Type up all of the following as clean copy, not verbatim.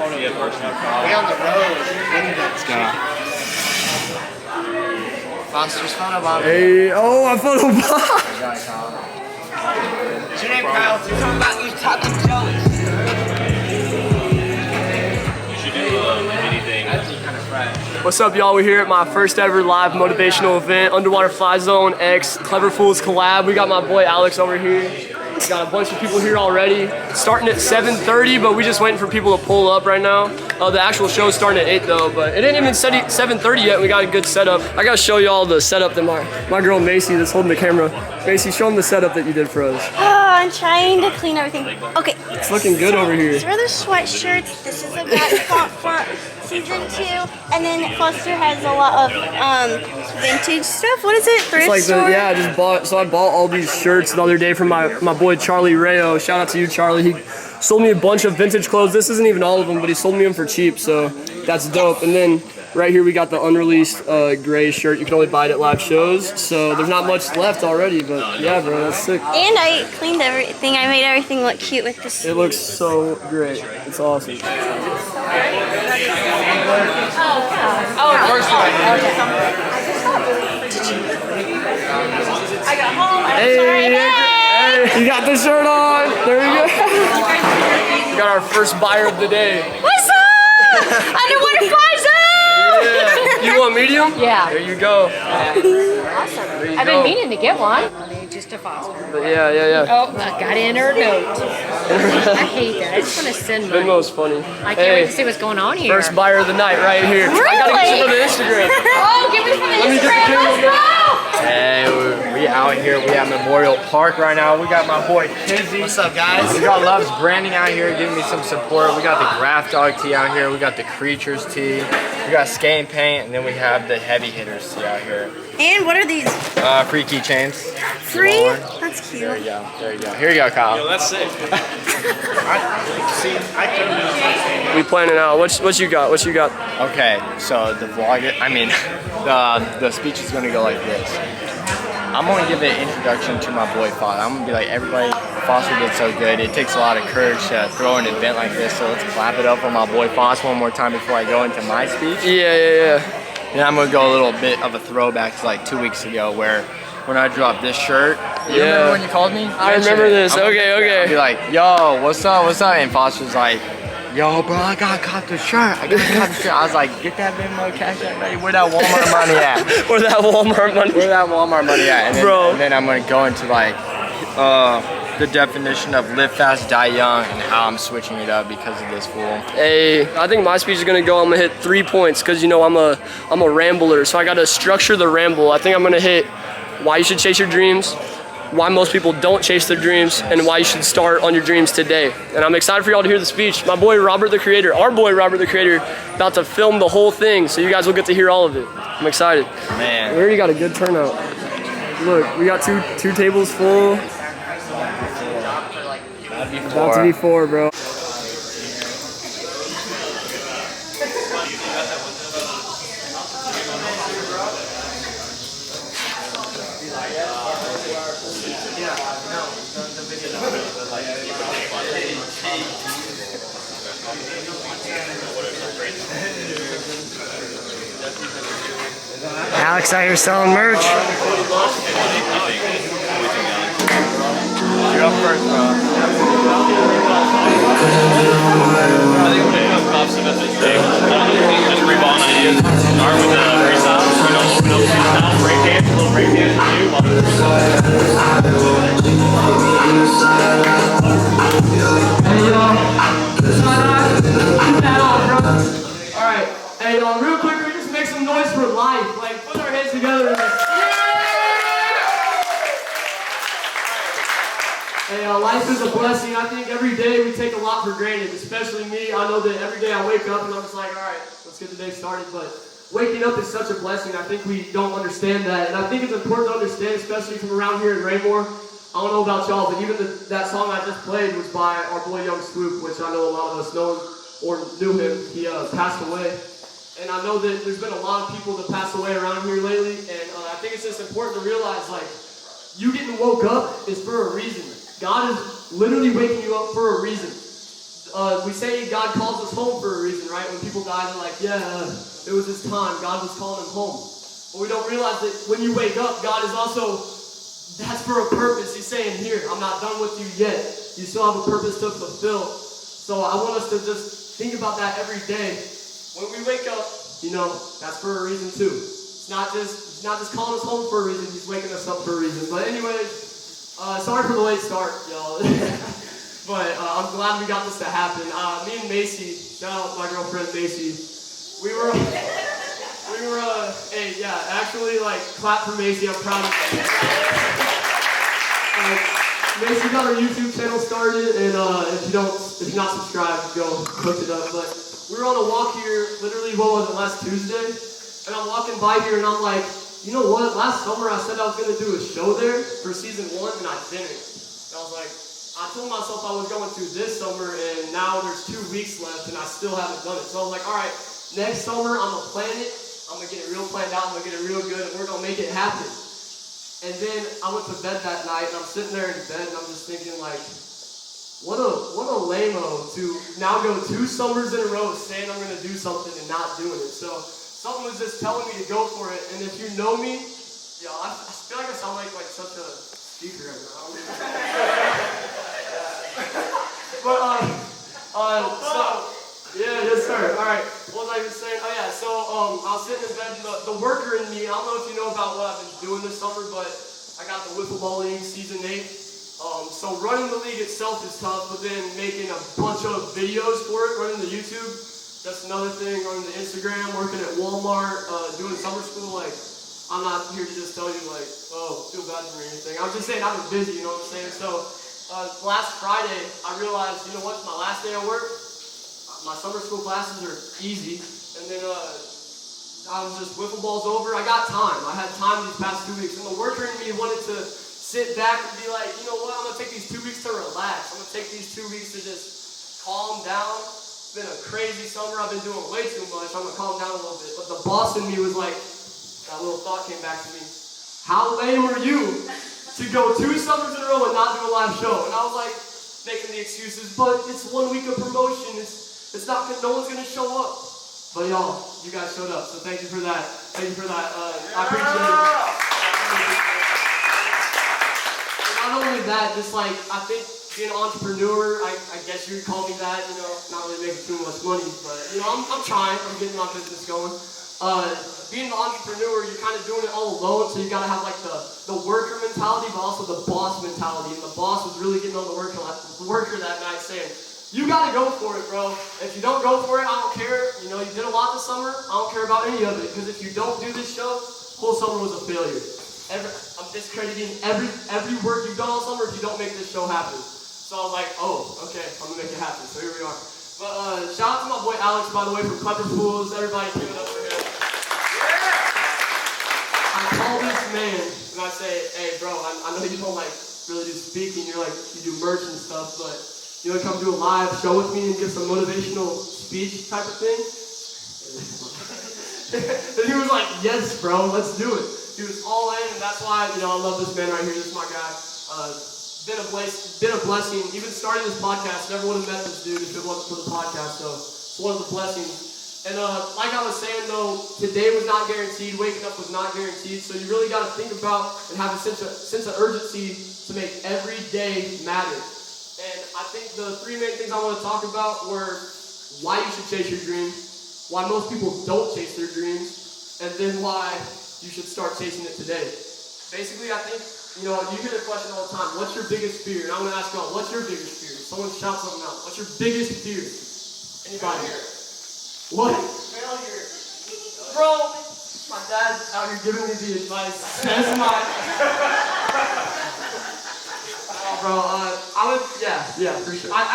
We on the road. Let's go. Foster's photo bomb. Hey, oh, I photobomb. What's your name, Kyle? You're talking about you talking jokes. You should do anything. Actually kind of fresh. What's up, y'all? We're here at my first ever live motivational event, Underwater FlyZone X Clever Fools collab. We got my boy Alex over here. We got a bunch of people here already. Starting at 7:30, but we just waiting for people to pull up right now. The actual show is starting at 8 though, but it didn't even set 7:30 yet. We got a good setup. I gotta show y'all the setup that my girl Macy that's holding the camera. Macy, show them the setup that you did for us. Oh, I'm trying to clean everything. Okay. It's looking good over here. These are the sweatshirts. This is about Front Season 2. And then Foster has a lot of vintage stuff. What is it? Thrift It's like store? yeah, I just bought, so I bought all these shirts the other day from my boy Charlie Rayo. Shout out to you, Charlie. He sold me a bunch of vintage clothes. This isn't even all of them, but he sold me them for cheap, so that's dope. And then right here we got the unreleased gray shirt. You can only buy it at live shows, so there's not much left already, but yeah, bro, that's sick. And I cleaned everything. I made everything look cute with this. It looks so great. It's awesome. I got home. I'm Hey, sorry. hey, you got the shirt on. There you go. We got our first buyer of the day. What's up? Underwater FlyZone! Yeah. You want medium? Yeah. There you go. Awesome. I've been meaning to get one. Just a Foster. But yeah. Oh, I got in her note. I hate that. I just want to send money. Venmo's funny. I can't wait to see what's going on here. First buyer of the night right here. Really? I gotta get you for the Instagram. Oh, give me from the Instagram. Let's go! Hey, we out here. We at Memorial Park right now. We got my boy Kizzy. What's up, guys? We got Loves Branding out here giving me some support. We got the Graph Dog tee out here. We got the Creatures tee. We got Skate Paint, and then we have the Heavy Hitters tee out here. And what are these? Free keychains. Free? That's cute. There you go. There you go. Here you go, Kyle. Yo, that's sick. We planning out. What you got? What you got? Okay, so the vlog, the speech is gonna go like this. I'm gonna give an introduction to my boy Foster. I'm gonna be like, everybody, Foster did so good. It takes a lot of courage to throw an event like this, so let's clap it up for my boy Foster one more time before I go into my speech. Yeah. And I'm gonna go a little bit of a throwback to like 2 weeks ago where when I dropped this shirt. You remember when you called me? I remember this. Okay. I'll be like, yo, what's up? And Foster's like, yo, bro, I gotta cop the shirt. I was like, get that Venmo, cash that ready. Where that Walmart money at? Where that Walmart money? Where that Walmart money at? And then I'm gonna go into like the definition of live fast, die young, and how I'm switching it up because of this fool. Hey, I think my speech is gonna go. I'm gonna hit 3 points because you know I'm a rambler, so I gotta structure the ramble. I think I'm gonna hit why you should chase your dreams, why most people don't chase their dreams, and why you should start on your dreams today. And I'm excited for y'all to hear the speech. My boy Robert the Creator, our boy Robert the Creator, about to film the whole thing, so you guys will get to hear all of it. I'm excited. Man. We already got a good turnout. Look, we got two tables full. About to be 4, bro. Alex out here selling merch. You're up first, bro. Just rebond ideas. Start with the freestyle. Break dance, a little break dance for you. Alright, hey y'all, real quick, we just make some noise for life. Like, put our hands together and just, Hey, life is a blessing. I think every day we take a lot for granted, especially me. I know that every day I wake up and I'm just like, alright, let's get the day started. But waking up is such a blessing. I think we don't understand that. And I think it's important to understand, especially from around here in Raymore. I don't know about y'all, but even that song I just played was by our boy Young Swoop, which I know a lot of us know or knew him. He passed away. And I know that there's been a lot of people that passed away around here lately. And I think it's just important to realize, like, you getting woke up is for a reason. God is literally waking you up for a reason. we say God calls us home for a reason, right? When people die, they're like, yeah, it was his time. God was calling him home. But we don't realize that when you wake up, God is also, that's for a purpose. He's saying, here, I'm not done with you yet. You still have a purpose to fulfill. So I want us to just think about that every day. When we wake up, that's for a reason too. He's not just calling us home for a reason. He's waking us up for a reason. But anyways, sorry for the late start, y'all. But I'm glad we got this to happen. Me and Macy, shout out my girlfriend Macy. We were, hey, yeah, actually, like, clap for Macy. I'm proud of her. Macy got her YouTube channel started, and if you're not subscribed, go hook it up. But we were on a walk here, literally, last Tuesday? And I'm walking by here, and I'm like, you know what? Last summer, I said I was going to do a show there for season 1, and I didn't. And I was like, I told myself I was going to this summer, and now there's 2 weeks left, and I still haven't done it. So I was like, all right, next summer, I'm going to plan it. I'm going to get it real planned out. I'm going to get it real good, and we're going to make it happen. And then I went to bed that night, and I'm sitting there in bed, and I'm just thinking, like, what a lame-o to now go 2 summers in a row saying I'm going to do something and not doing it. So something was just telling me to go for it. And if you know me, I feel like I sound like such a speaker right now. But, yes sir, alright, what was I even saying? Oh yeah, so, I was sitting in bed, the worker in me, I don't know if you know about what I've been doing this summer, but I got the Wiffle Ball League Season 8, so running the league itself is tough, but then making a bunch of videos for it, running the YouTube, that's another thing, running the Instagram, working at Walmart, doing summer school, I'm not here to just tell you, feel bad for me or anything, I'm just saying I've been busy, you know what I'm saying, so, last Friday, I realized, it's my last day of work. My summer school classes are easy. And then I was just, wiffle ball's over. I got time. I had time these past 2 weeks. And the worker in me wanted to sit back and be like, you know what, I'm going to take these 2 weeks to relax. I'm going to take these 2 weeks to just calm down. It's been a crazy summer. I've been doing way too much. I'm going to calm down a little bit. But the boss in me was like, that little thought came back to me. How lame are you to go 2 summers in a row and not do a live show? And I was like, making the excuses, but it's 1 week of promotion, it's not good, no one's gonna show up. But y'all, you guys showed up, so thank you for that. I appreciate it. And not only that, just I think being an entrepreneur, I guess you would call me that, not really making too much money, but I'm trying, I'm getting my business going. Being an entrepreneur, you're kind of doing it all alone, so you gotta have the worker mentality, but also the boss mentality. And the boss was really getting on the worker that night, saying, "You gotta go for it, bro. If you don't go for it, I don't care. You did a lot this summer. I don't care about any of it. Because if you don't do this show, whole summer was a failure. I'm discrediting every work you've done all summer if you don't make this show happen." So I was like, "Oh, okay, I'm gonna make it happen." So here we are. But shout out to my boy Alex, by the way, from Clever Fools. Everybody give it up for him. I call this man and I say, "Hey, bro, I know you don't really do speaking. You do merch and stuff, but you want to come do a live show with me and give some motivational speech type of thing?" And he was like, "Yes, bro, let's do it." He was all in, and that's why I love this man right here. This is my guy. Been a blessing. Even starting this podcast, never would have met this dude if it wasn't for the podcast. So it's one of the blessings. And like I was saying though, today was not guaranteed, waking up was not guaranteed, so you really got to think about and have a sense of urgency to make every day matter. And I think the 3 main things I want to talk about were why you should chase your dream, why most people don't chase their dreams, and then why you should start chasing it today. Basically, I think, you hear the question all the time, what's your biggest fear? And I'm going to ask y'all, what's your biggest fear? Someone shout something out. What's your biggest fear? Anybody? What? Failure. Bro, my dad's out here giving me the advice. That's my... Oh, bro, for sure. I'm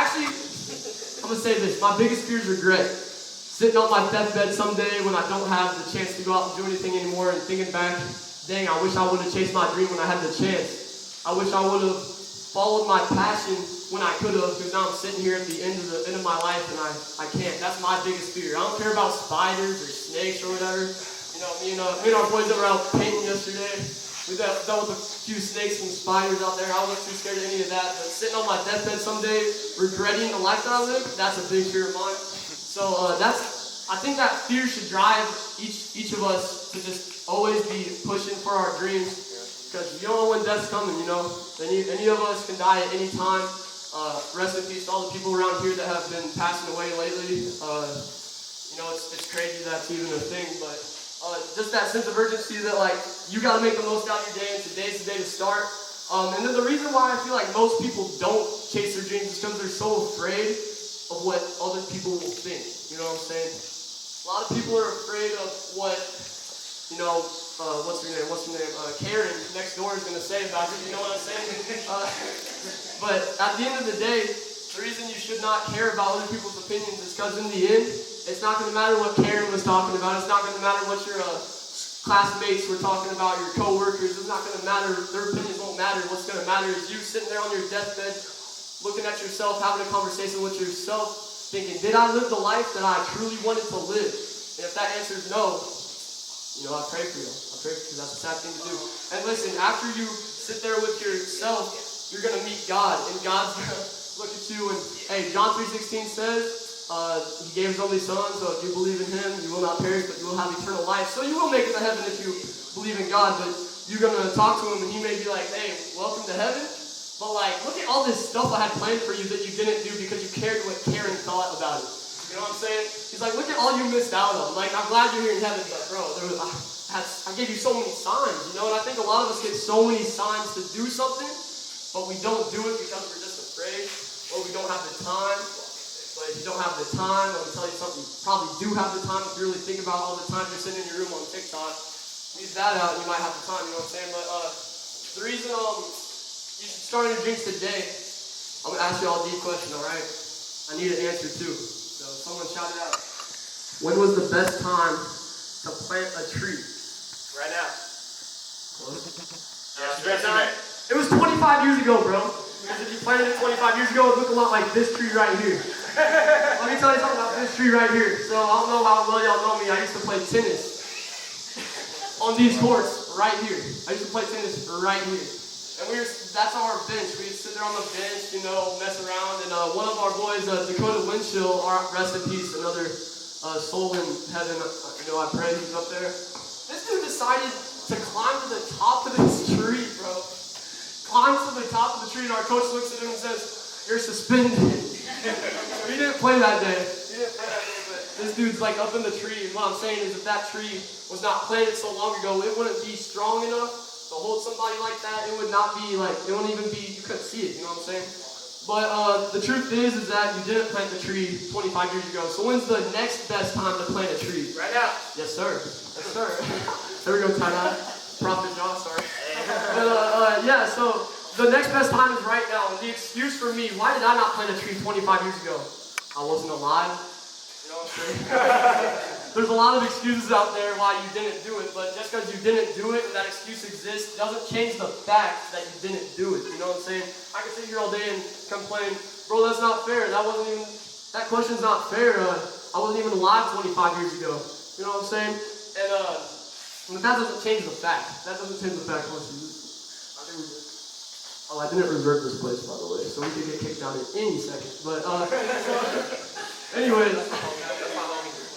gonna say this. My biggest fears are regret. Sitting on my deathbed someday when I don't have the chance to go out and do anything anymore and thinking back, dang, I wish I would have chased my dream when I had the chance. I wish I would have followed my passion when I could have, because now I'm sitting here at the end of my life and I can't. That's my biggest fear. I don't care about spiders or snakes or whatever. Me and our boys that were out painting yesterday, We dealt with a few snakes and spiders out there. I wasn't too scared of any of that. But sitting on my deathbed someday, regretting the life that I lived, that's a big fear of mine. So I think that fear should drive each of us to just always be pushing for our dreams. Because you don't know when death's coming, you know. Any of us can die at any time. Rest in peace to all the people around here that have been passing away lately. You know, it's crazy that's even a thing, but just that sense of urgency that, like, you got to make the most out of your day, and today's the day to start. And then the reason why I feel like most people don't chase their dreams is because they're so afraid of what other people will think. You know what I'm saying? A lot of people are afraid of what, you know, what's her name? Karen next door is going to say about it. You know what I'm saying? But at the end of the day, the reason you should not care about other people's opinions is because in the end, it's not going to matter what Karen was talking about. It's not going to matter what your classmates were talking about, your co-workers. It's not going to matter. Their opinions won't matter. What's going to matter is you sitting there on your deathbed, looking at yourself, having a conversation with yourself, thinking, did I live the life that I truly wanted to live? And if that answer is no, you know, I pray for you. I pray for you. That's a sad thing to do. And listen, after you sit there with yourself, you're going to meet God. And God's going to look at you and, hey, John 3:16 says, He gave His only Son, so if you believe in Him, you will not perish, but you will have eternal life. So you will make it to heaven if you believe in God, but you're going to talk to Him and He may be like, hey, welcome to heaven. But like, look at all this stuff I had planned for you that you didn't do because you cared what Karen thought about it. You know what I'm saying? He's like, look at all you missed out on. Like, I'm glad you're here in heaven, but bro, I gave you so many signs, you know? And I think a lot of us get so many signs to do something, but we don't do it because we're just afraid, or we don't have the time. But if you don't have the time, let me tell you something, you probably do have the time if you really think about all the time you're sitting in your room on TikTok. Leave that out and you might have the time, you know what I'm saying? But the reason you should start your dreams today, I'm going to ask you all a deep question, all right? I need an answer too. So someone shout it out. When was the best time to plant a tree? Right now. It was 25 years ago, bro. Because if you planted it 25 years ago, it looked a lot like this tree right here. Let me tell you something about this tree right here. So I don't know how well y'all know me. I used to play tennis on these courts right here. I used to play tennis right here. And that's our bench. We would sit there on the bench, you know, mess around. And one of our boys, Dakota Winchell, rest in peace, another soul in heaven. You know, I pray he's up there. This dude decided to climb to the top of this tree, bro. Climbs to the top of the tree, and our coach looks at him and says, "You're suspended." He didn't play that day. But this dude's like up in the tree. And what I'm saying is, if that tree was not planted so long ago, it wouldn't be strong enough to hold somebody like that. It would not be like, it wouldn't even be, you couldn't see it, you know what I'm saying? But the truth is that you didn't plant the tree 25 years ago. So when's the next best time to plant a tree? Right now. Yes, sir. Yes, sir. There we go, tie-dye. Prophet John, sorry. But yeah, so the next best time is right now. And the excuse for me, why did I not plant a tree 25 years ago? I wasn't alive. You know what I'm saying? There's a lot of excuses out there why you didn't do it, but just because you didn't do it and that excuse exists doesn't change the fact that you didn't do it. You know what I'm saying? I can sit here all day and complain, bro, that's not fair. That question's not fair. I wasn't even alive 25 years ago. You know what I'm saying? And that doesn't change the fact. That doesn't change the fact. I didn't revert this place, by the way, so we could get kicked out at any second. But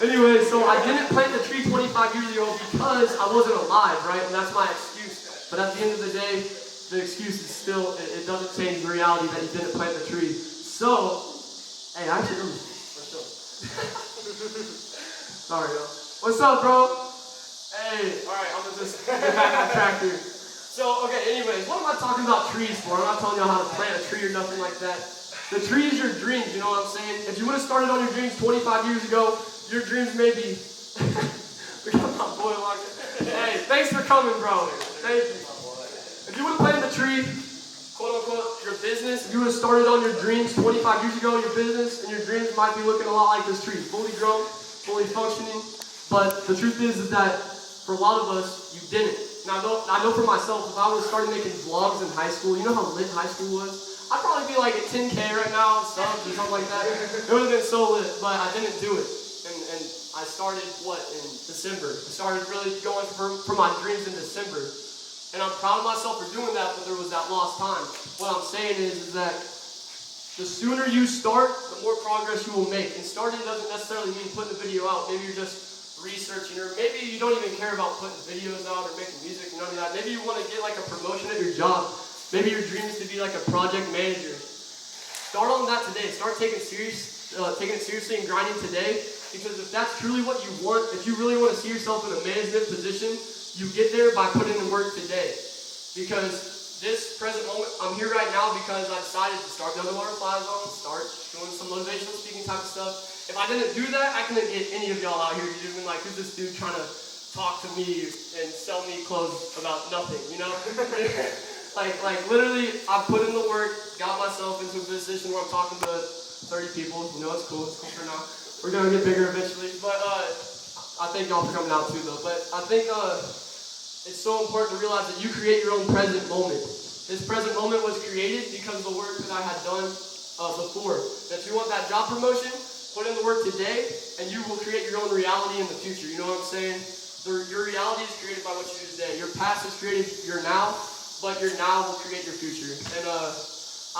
Anyway, so I didn't plant the tree 25 years ago because I wasn't alive, right? And that's my excuse. But at the end of the day, the excuse is still, it doesn't change the reality that you didn't plant the tree. So, hey, actually, what's up? Sorry, yo. What's up, bro? Hey, alright, I'm gonna just get back on track here. So, okay, anyways, what am I talking about trees for? I'm not telling y'all how to plant a tree or nothing like that. The tree is your dreams, you know what I'm saying? If you would have started on your dreams 25 years ago, your dreams may be... We got my boy walking. Hey, thanks for coming, bro. Thank you. If you would have planted the tree, quote unquote, your business, if you would have started on your dreams 25 years ago, your business and your dreams might be looking a lot like this tree. Fully grown, fully functioning. But the truth is that for a lot of us, you didn't. Now, I know for myself, if I would have started making vlogs in high school, you know how lit high school was? I'd probably be like at 10K right now, subs or something like that. It would have been so lit, but I didn't do it. And I started, in December. I started really going for my dreams in December. And I'm proud of myself for doing that, but there was that lost time. What I'm saying is that the sooner you start, the more progress you will make. And starting doesn't necessarily mean putting a video out. Maybe you're just researching, or maybe you don't even care about putting videos out or making music, none of that. Maybe you want to get like a promotion at your job. Maybe your dream is to be like a project manager. Start on that today. Start taking it seriously and grinding today. Because if that's truly what you want, if you really want to see yourself in a management position, you get there by putting in work today. Because this present moment, I'm here right now because I decided to start the underwater FlyZone, start doing some motivational speaking type of stuff. If I didn't do that, I couldn't get any of y'all out here. You'd have been like, who's this dude trying to talk to me and sell me clothes about nothing, you know? like literally, I put in the work, got myself into a position where I'm talking to 30 people. You know, it's cool for now. We're gonna get bigger eventually, but I thank y'all for coming out too, though. But I think it's so important to realize that you create your own present moment. This present moment was created because of the work that I had done before. If you want that job promotion, put in the work today, and you will create your own reality in the future. You know what I'm saying? Your reality is created by what you do today. Your past is created your now, but your now will create your future. And I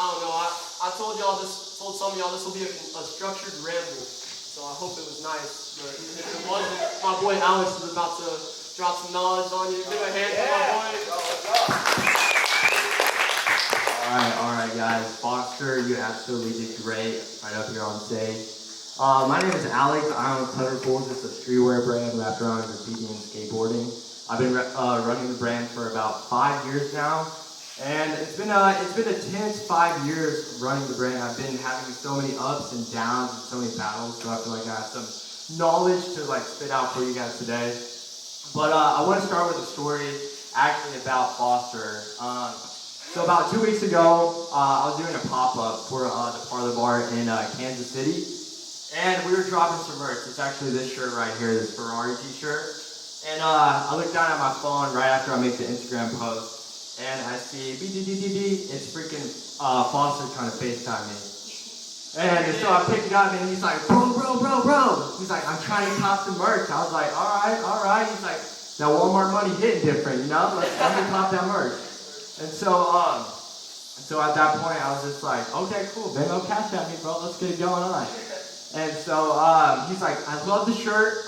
don't know. I told some of y'all this will be a structured ramble. So I hope it was nice, but if it wasn't, my boy Alex is about to drop some knowledge on you. Give a hand to my boy. All right, guys. Foster, you absolutely did great right up here on stage. My name is Alex. I'm on Clever Fools. It's a streetwear brand wrapped around graffiti and skateboarding. I've been running the brand for about 5 years now. And it's been a tense 5 years running the brand. I've been having so many ups and downs and so many battles, so I feel like I have some knowledge to like spit out for you guys today. But I want to start with a story actually about Foster. So about 2 weeks ago, I was doing a pop-up for the Parlor Bar in Kansas City, and we were dropping some merch. It's actually this shirt right here, this Ferrari t-shirt. And I looked down at my phone right after I make the Instagram post. And I see, it's freaking Foster trying to FaceTime me. And so I picked it up and he's like, bro. He's like, I'm trying to cop the merch. I was like, all right. He's like, that Walmart money hitting different, you know? Let me cop that merch. And so at that point I was just like, okay, cool, man, no cash at me, bro. Let's get it going on. And so he's like, I love the shirt,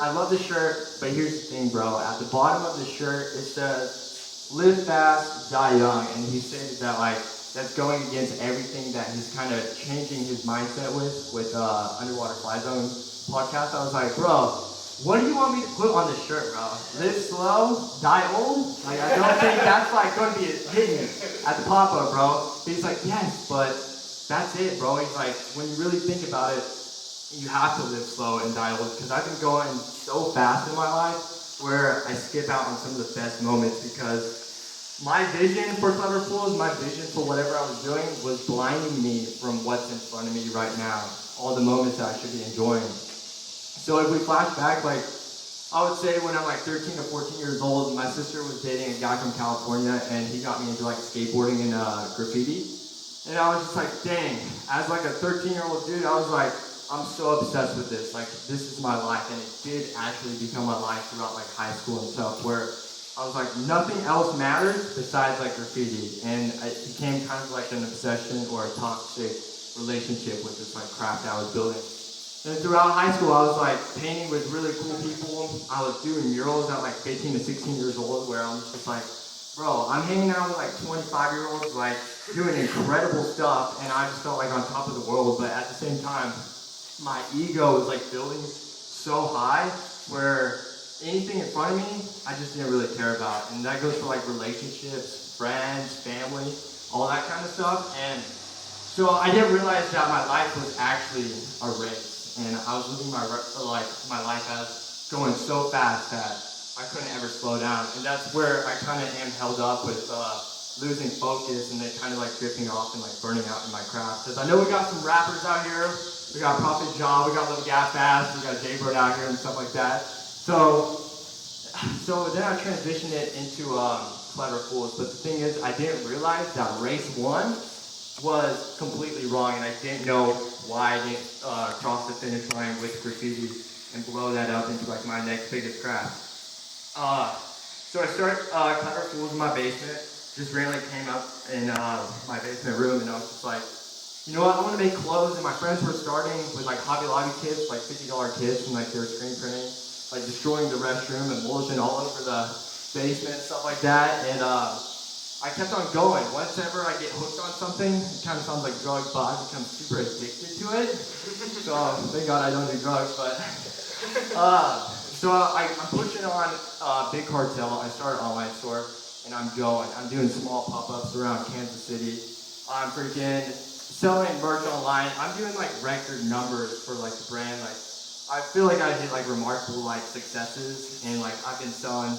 but here's the thing, bro. At the bottom of the shirt, it says, live fast, die young, and he stated that like that's going against everything that he's kind of changing his mindset with Underwater FlyZone podcast. I was like, bro, what do you want me to put on the shirt, bro? Live slow, die old? Like I don't think that's like going to be hidden at the pop-up, bro. But he's like, yes, but that's it, bro. He's like, when you really think about it, you have to live slow and die old, because I've been going so fast in my life where I skip out on some of the best moments, because my vision for Clever Fools, my vision for whatever I was doing was blinding me from what's in front of me right now, all the moments that I should be enjoying. So if we flash back, like, I would say when I'm like 13 or 14 years old, my sister was dating a guy from California, and he got me into like skateboarding and graffiti. And I was just like, dang, as like a 13-year-old dude, I was like, I'm so obsessed with this. Like, this is my life. And it did actually become my life throughout like high school and stuff, where I was like, nothing else matters besides like graffiti. And it became kind of like an obsession or a toxic relationship with this like craft I was building. And throughout high school, I was like painting with really cool people. I was doing murals at like 15 to 16 years old, where I was just like, bro, I'm hanging out with like 25-year-olds, like doing incredible stuff, and I just felt like on top of the world. But at the same time, my ego was like building so high where anything in front of me, I just didn't really care about. And that goes for like relationships, friends, family, all that kind of stuff. And so I didn't realize that my life was actually a race. And I was living my life as going so fast that I couldn't ever slow down. And that's where I kind of am held up with losing focus and then kind of like drifting off and like burning out in my craft. Because I know we got some rappers out here. We got Prophet John, we got Little Gas Fast, we got Jaybird out here and stuff like that. So then I transitioned it into Clever Fools. But the thing is, I didn't realize that race 1 was completely wrong, and I didn't know why I didn't cross the finish line with graffiti and blow that up into like my next biggest craft. So So I started Clever Fools in my basement. Just randomly came up in my basement room, and I was just like, you know what, I want to make clothes. And my friends were starting with like Hobby Lobby kits, like $50 kits, and like they were screen printing, like destroying the restroom, emulsion all over the basement and stuff like that. And I kept on going. Whenever I get hooked on something, it kind of sounds like drugs, but I become super addicted to it. So thank God I don't do drugs, but so I'm pushing on Big Cartel. I started an online store, and I'm going. I'm doing small pop-ups around Kansas City. I'm freaking selling merch online. I'm doing like record numbers for like the brand. Like I feel like I hit like remarkable like successes, and like I've been selling,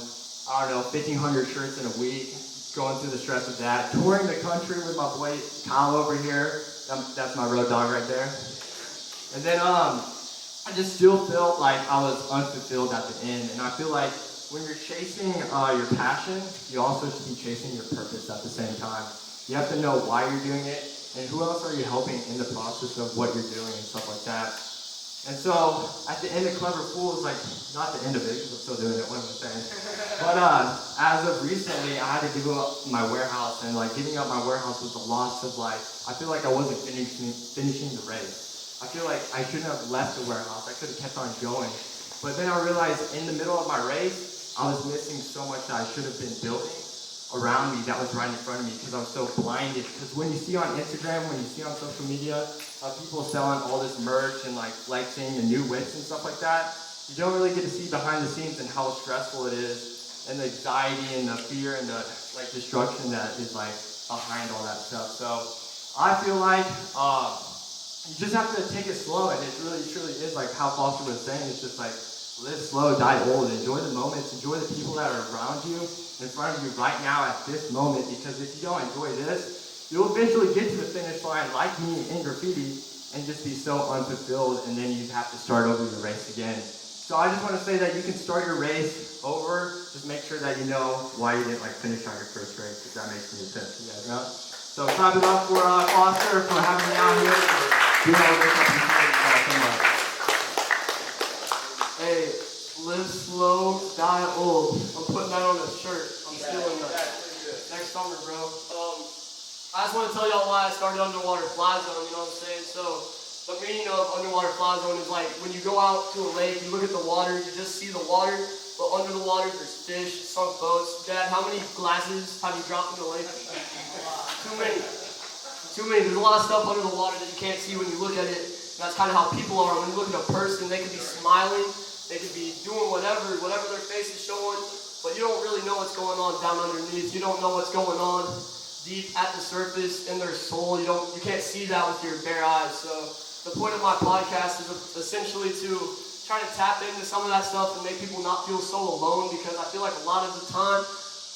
I don't know, 1,500 shirts in a week, going through the stress of that, touring the country with my boy Kyle over here. That's my road dog right there. And then I just still felt like I was unfulfilled at the end, and I feel like when you're chasing your passion, you also should be chasing your purpose at the same time. You have to know why you're doing it, and who else are you helping in the process of what you're doing and stuff like that. And so at the end of Clever Fools, like not the end of it, because I'm still doing it, what am I saying? But as of recently, I had to give up my warehouse, and like giving up my warehouse was a loss of like, I feel like I wasn't finishing the race. I feel like I shouldn't have left the warehouse. I could have kept on going. But then I realized in the middle of my race, I was missing so much that I should have been building around me that was right in front of me, because I was so blinded. Because when you see on Instagram, when you see on social media, people selling all this merch and like flexing and new whips and stuff like that, you don't really get to see behind the scenes and how stressful it is, and the anxiety and the fear and the like destruction that is like behind all that stuff. So I feel like you just have to take it slow, and it really truly is like how Foster was saying. It's just like live slow, die old. Enjoy the moments, enjoy the people that are around you, in front of you right now at this moment, because if you don't enjoy this, you'll eventually get to the finish line like me in graffiti and just be so unfulfilled, and then you have to start over your race again. So I just want to say that you can start your race over, just make sure that you know why you didn't like finish on your first race, because that makes any sense to you guys, you know? So clap it up for Foster for having me out here, for doing all this stuff. Hey, live slow, die old. I'm putting that on a shirt. I'm stealing that. Next summer, bro. I just want to tell y'all why I started Underwater FlyZone, you know what I'm saying? So, the meaning of Underwater FlyZone is like, when you go out to a lake, you look at the water, you just see the water, but under the water there's fish, sunk boats. Dad, how many glasses have you dropped in the lake? Too many. Too many. There's a lot of stuff under the water that you can't see when you look at it. And that's kind of how people are. When you look at a person, they could be smiling, they could be doing whatever their face is showing, but you don't really know what's going on down underneath. You don't know what's going on deep at the surface in their soul. You can't see that with your bare eyes. So the point of my podcast is essentially to try to tap into some of that stuff and make people not feel so alone, because I feel like a lot of the time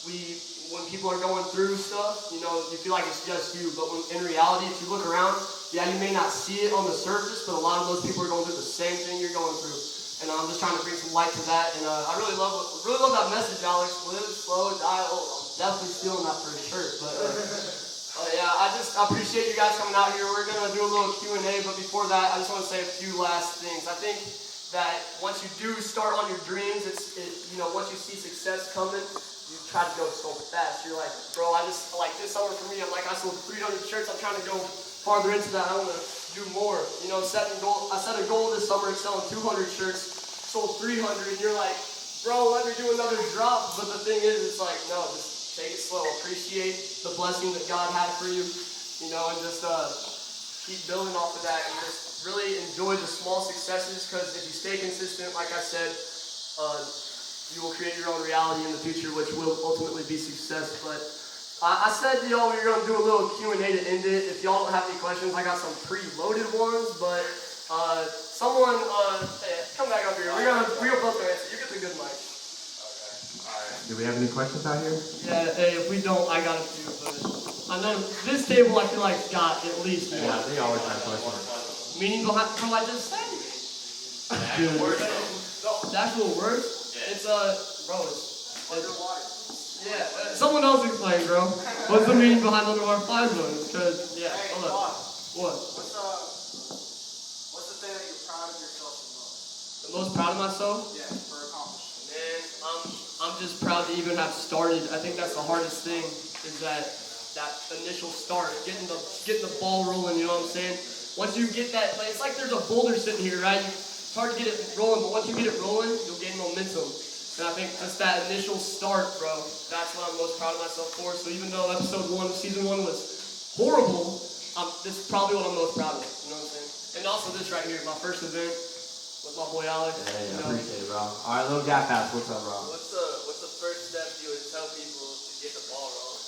when people are going through stuff, you feel like it's just you, but in reality, if you look around, yeah, you may not see it on the surface, but a lot of those people are going through the same thing you're going through. And I'm just trying to bring some light to that. And I really love that message, Alex. Live slow, die old. I'm definitely stealing that for a shirt. But yeah, I appreciate you guys coming out here. We're gonna do a little Q&A, but before that, I just want to say a few last things. I think that once you do start on your dreams, once you see success coming, you try to go so fast. You're like, bro, I this summer for me, I sold 300 shirts. I'm trying to go farther into that. I want to do more. I set a goal this summer of selling 200 shirts, sold 300, and you're like, bro, let me do another drop. But the thing is, it's like, no, just take it slow. Appreciate the blessing that God had for you, and just keep building off of that, and just really enjoy the small successes, because if you stay consistent, like I said, you will create your own reality in the future, which will ultimately be success. But I said to y'all we were going to do a little Q&A to end it. If y'all don't have any questions, I got some pre-loaded ones, but someone, come back up here. We're gonna both answer. You get the good mic. Okay. Alright. Do we have any questions out here? Yeah, hey, if we don't, I got a few, but I know this table I feel like got at least one. Yeah, they always have questions. Meaning behind, bro, I just said it. The actual words? It's yeah, someone else explain, bro. What's the meaning behind Underwater FlyZone? Because, yeah, hold up. What? What's the thing that you're proud of yourself the most? The most proud of myself? Yeah, for accomplishment. Man, I'm I'm just proud to even have started. I think that's the hardest thing is that initial start, getting the ball rolling. You know what I'm saying? Once you get that, like, it's like there's a boulder sitting here, right? It's hard to get it rolling, but once you get it rolling, you'll gain momentum. And I think just that initial start, bro, that's what I'm most proud of myself for. So even though episode 1 of season 1 was horrible, this is probably what I'm most proud of. You know what I'm saying? And also this right here, my first event with my boy Alex. Hey, I appreciate it, bro. All right, little gap pass. What's up, bro? What's the first step you would tell people to get the ball rolling?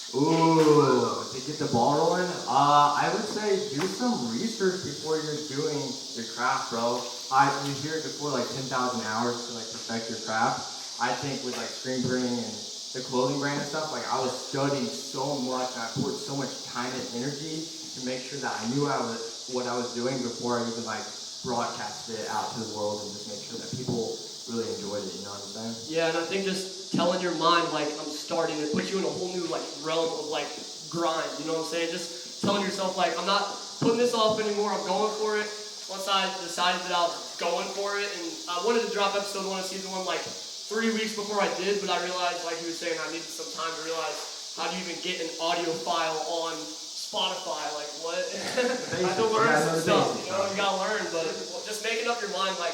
Ooh, to get the ball rolling, I would say do some research before you're doing your craft, bro. You hear it before, like 10,000 hours to like perfect your craft. I think with like screen printing and the clothing brand and stuff, like I was studying so much and I poured so much time and energy to make sure that I knew what I was doing before I even like broadcast it out to the world and just make sure that people really enjoyed it, you know what I'm saying? Yeah, and I think just telling your mind, like, I'm starting, it puts you in a whole new, like, realm of, like, grind, you know what I'm saying? Just telling yourself, like, I'm not putting this off anymore, I'm going for it. Once I decided that I was going for it, and I wanted to drop episode 1 of season 1, like, 3 weeks before I did, but I realized, like he was saying, I needed some time to realize how do you even get an audio file on Spotify, like, what? I have to learn some stuff, you know, you gotta learn, but just making up your mind, like,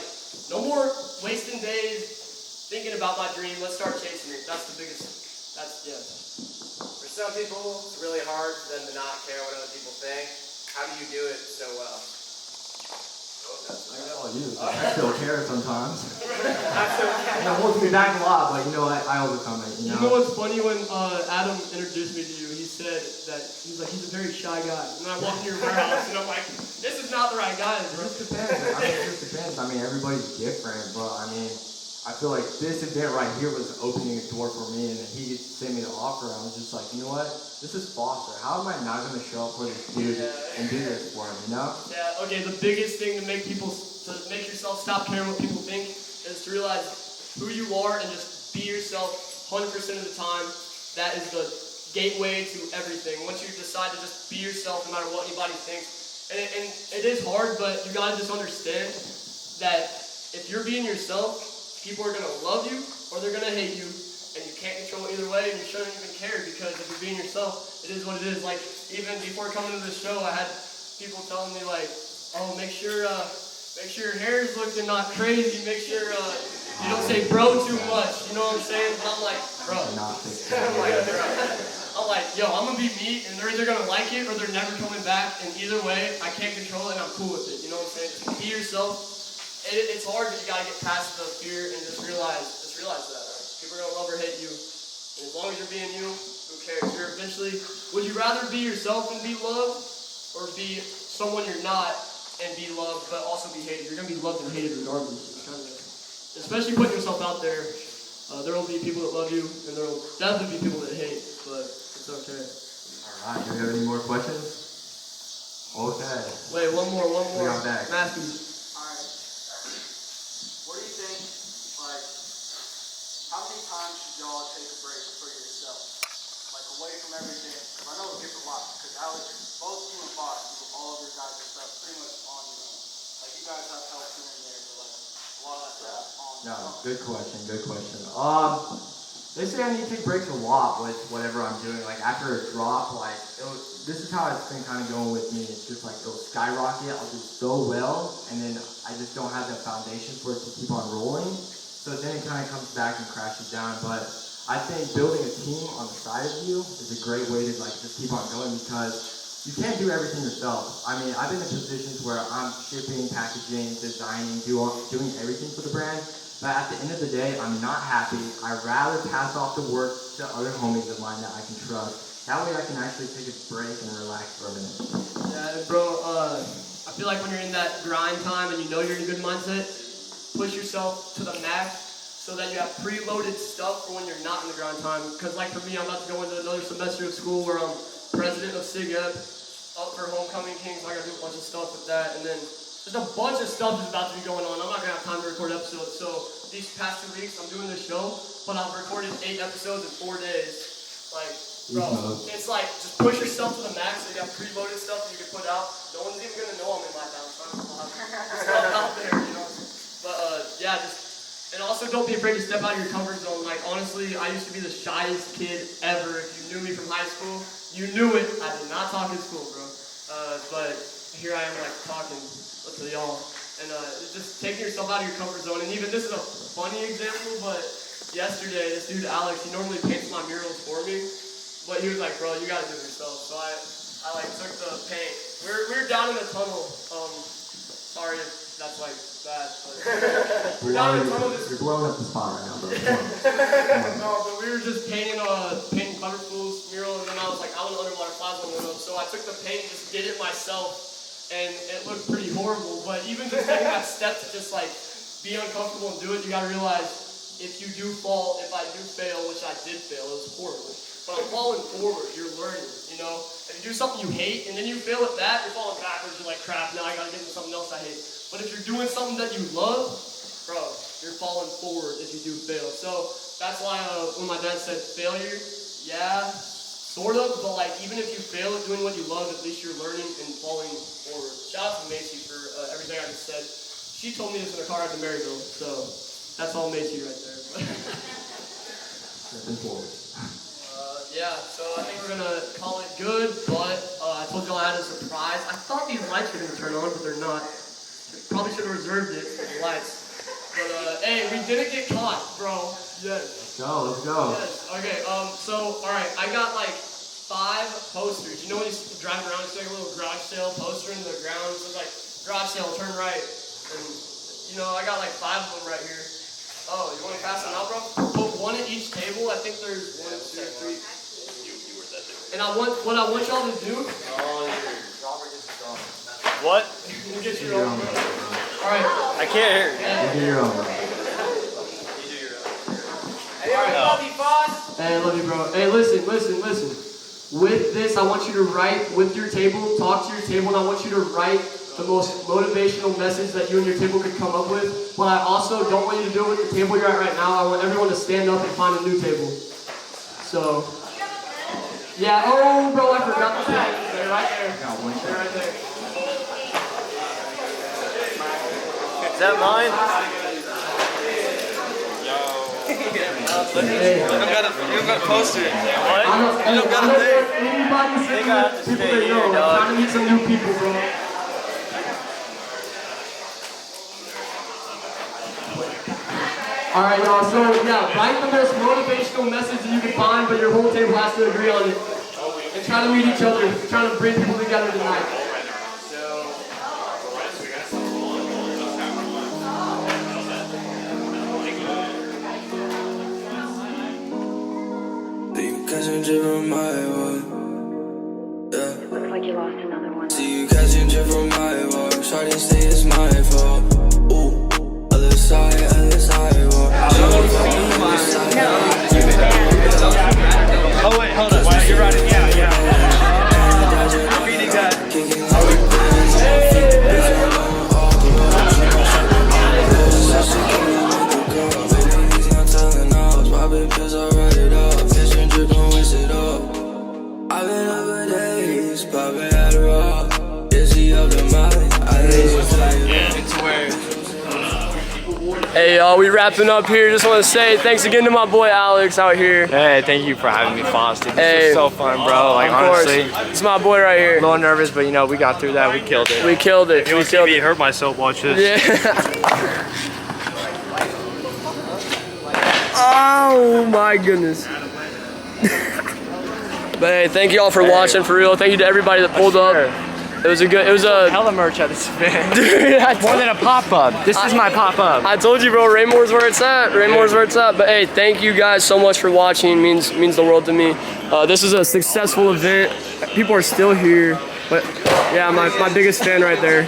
no more wasting days thinking about my dream. Let's start chasing it. That's the biggest. Yeah. For some people, it's really hard for them to not care what other people think. How do you do it so well? I know you. I still care sometimes. It holds me back a lot, but you know what? I overcome it. You know what's funny? When Adam introduced me to you, he said that he's a very shy guy. And I walked in your warehouse and I'm like, this is not the right guy. It just depends. It just depends. I mean, everybody's different, but I mean, I feel like this event right here was opening a door for me, and he sent me the offer. I was just like, you know what? This is Foster. How am I not going to show up for this dude and do this for him? You know? Yeah. Okay. The biggest thing to make yourself stop caring what people think is to realize who you are and just be yourself 100% of the time. That is the gateway to everything. Once you decide to just be yourself, no matter what anybody thinks, and it is hard, but you gotta just understand that if you're being yourself, people are gonna love you or they're gonna hate you, and you can't control either way, and you shouldn't even care because if you're being yourself, it is what it is. Like even before coming to this show, I had people telling me like, "Oh, make sure your hair is looking not crazy. Make sure you don't say bro too much." You know what I'm saying? And I'm like, bro. I'm like, yo, I'm gonna be me, and they're either gonna like it or they're never coming back. And either way, I can't control it, and I'm cool with it. You know what I'm saying? Just be yourself. It's hard, but you gotta get past the fear and just realize that. Right? People are gonna love or hate you, and as long as you're being you, who cares? Would you rather be yourself and be loved, or be someone you're not and be loved, but also be hated? You're gonna be loved and hated regardless. Especially putting yourself out there. There will be people that love you, and there will definitely be people that hate, but it's okay. All right. Do we have any more questions? Okay. Wait, one more. We got back. Matthew. What do you think, like, how many times should y'all take a break for yourself? Like, away from everything? I know it gets a lot, because Alex, both you and Fox, you do all of your guys' stuff pretty much on your own. Like, you guys have help here and there, but, like, a lot of that stuff on your own. No, good question. They say I need to take breaks a lot with whatever I'm doing. Like after a drop, like this is how it's been kind of going with me. It's just like it'll skyrocket. I'll do so well, and then I just don't have the foundation for it to keep on rolling. So then it kind of comes back and crashes down. But I think building a team on the side of you is a great way to like just keep on going because you can't do everything yourself. I mean, I've been in positions where I'm shipping, packaging, designing, doing everything for the brand. But at the end of the day, I'm not happy. I'd rather pass off the work to other homies of mine that I can trust. That way I can actually take a break and relax for a minute. Yeah, bro, I feel like when you're in that grind time and you know you're in a good mindset, push yourself to the max so that you have preloaded stuff for when you're not in the grind time. Because like for me, I'm about to go into another semester of school where I'm president of SIGEP, up for Homecoming Kings, so I gotta do a bunch of stuff with that. And then there's a bunch of stuff that's about to be going on. I'm not gonna have time to record episodes, so these past 2 weeks I'm doing this show, but I've recorded 8 episodes in 4 days. Like, bro, it's like just push yourself to the max so you have preloaded stuff that you can put out. No one's even gonna know I'm in my downtime. It's not out there, you know. But yeah, and also also don't be afraid to step out of your comfort zone. Like, honestly, I used to be the shyest kid ever. If you knew me from high school, you knew it. I did not talk in school, bro. But here I am, like, talking to y'all. And just taking yourself out of your comfort zone. And even this is a funny example, but yesterday, this dude, Alex, he normally paints my murals for me. But he was like, bro, you gotta do it yourself. So I like, took the paint. We were down in the tunnel. Sorry if that's, like, bad, but we're down in the tunnel. You're blowing up the spot right now, bro. No, but we were just painting Butterfools mural, and then I was like, I want an underwater FlyZone one up. So I took the paint and just did it myself, and it looked pretty horrible. But even just taking that step to just like be uncomfortable and do it, you gotta realize if you do fall, if I do fail, which I did fail, it was horrible. But I'm falling forward, you're learning, you know? If you do something you hate and then you fail at that, you're falling backwards, you're like, crap, now I gotta get into something else I hate. But if you're doing something that you love, bro, you're falling forward if you do fail. So that's why when my dad said failure, yeah, sort of, but like even if you fail at doing what you love, at least you're learning and falling forward. Shout out to Macy for everything I just said. She told me this in a car ride to Maryville, so that's all Macy right there. Stepping forward. Yeah, so I think we're gonna call it good, but I told y'all I had a surprise. I thought these lights were gonna turn on, but they're not. Probably should have reserved it for the lights. But hey, we didn't get caught, bro. Yes. Let's go. Yes. Okay. So all right, I got like 5 posters. You know when you drive around, it's like a little garage sale poster in the ground. It says like garage sale, turn right, and you know I got like 5 of them right here. Oh, you want to pass them out, bro? Put one at each table. I think there's 1, 2, 3. And what I want y'all to do. What? You get your own. All right. I can't hear. You do your own. Hey, I love you, bro. Hey, listen. With this, I want you to write with your table, talk to your table, and I want you to write the most motivational message that you and your table could come up with. But I also don't want you to do it with the table you're at right now. I want everyone to stand up and find a new table. So, yeah. Oh, bro, I forgot the table. They're right there. They're right there. Is that mine? Hey. You don't got a poster. What? I don't got a thing. Anybody sitting with people they know. I'm trying to meet some new people, bro. Alright, y'all, so yeah, write the most motivational message that you can find, but your whole table has to agree on it. And try to meet each other, trying to bring people together tonight. Catching drip from my wall. Yeah. Looks like you lost another one. See you catching drip from my wall. Shawty say it's my fault. Ooh, other side wall. Oh wait, hold on. You're right. Yeah. I'm reading that. Hey y'all, we wrapping up here. Just want to say thanks again to my boy Alex out here. Hey, thank you for having me, Foster. This Hey, was so fun, bro. Like, honestly, it's my boy right here. a little nervous, but you know, we got through that. We killed it. We killed it. It was gonna be hurt myself. Watch this. Yeah. Oh my goodness. But hey, thank you all for watching, for real. Thank you to everybody that pulled up. It was a hella merch at this event. Dude, more than a pop-up. This is my pop-up. I told you, bro, Raymore's where it's at. Raymore's where it's at. But hey, thank you guys so much for watching. Means the world to me. This is a successful event. People are still here. But yeah, my biggest fan right there.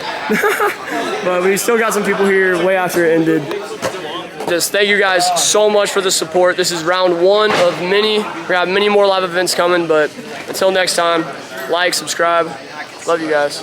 But we still got some people here way after it ended. Just thank you guys so much for the support. This is round 1 of many. We're gonna have many more live events coming, but until next time, like, subscribe. Love you guys.